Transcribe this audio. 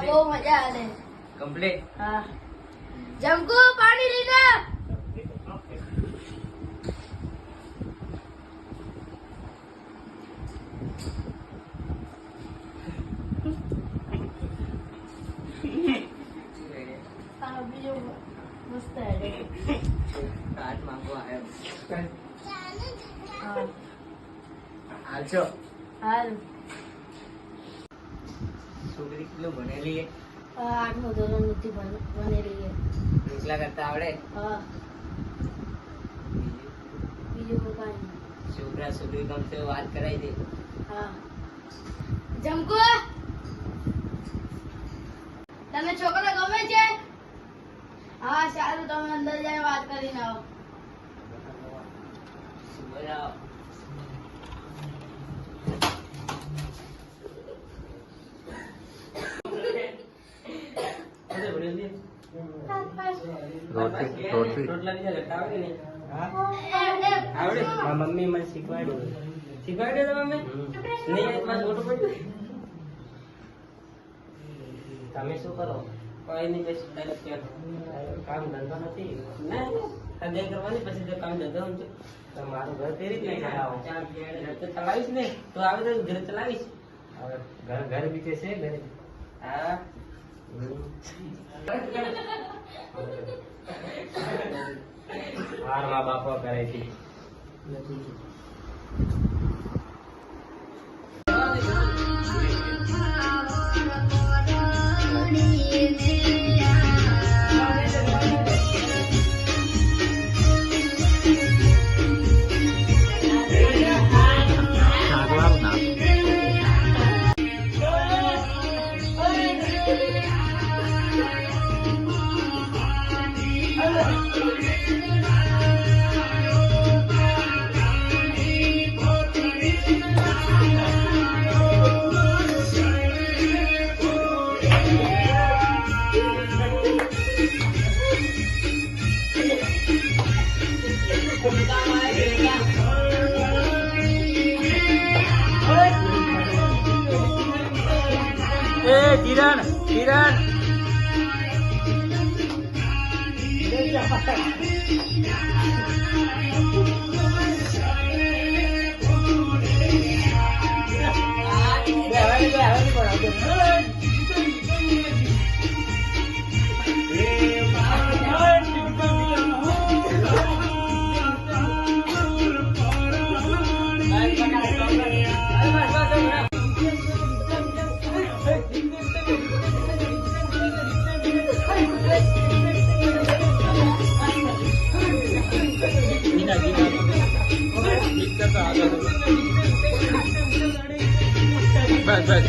બહુ મજા આવે કમ્પ્લીટ. હા જમકુ પાણી લીધે આ બીજો મસ્ત હે કાર્ડ માંગવા આવ્યો. હા હાલશો. હાલ છોકરી કેટલું ભણેલી છે? 8મું ધોરણ નથી ભણેલી છે. એકલા કરતા આવડે? હા બીજું કાંઈ છોકરા છોકરી ગમશે વાત કરાવી દે. હા જમકુ તને છોકરો ગમે છે? હા સારું તમે અંદર જઈને વાત કરીને આવો. બોલાવો. રોટલા બીજા ઘટા આવડે ને? આવડે? મારી મમ્મી મને શીખવાડ્યું. શીખવાડ્યું તો મમ્મી? નહીં આવે તમારે મોટું પડ્યું? તમે શું કરો? કોઈ નહીં, બસ ડાયરેક્ટ કામ ધંધો નથી. ના સગાઈ કરવાની પછી તો કામ ધંધો સમજો. મારું ઘર તે રીતે ચલાવો. ઘર તો ચલાવીશ ને, તો આવે તો ઘર ચલાવીશ. ઘર બીજે છે ઘરે? હા મારા મા બાપો કરે છે. કિરણ કિરણ બસ બસ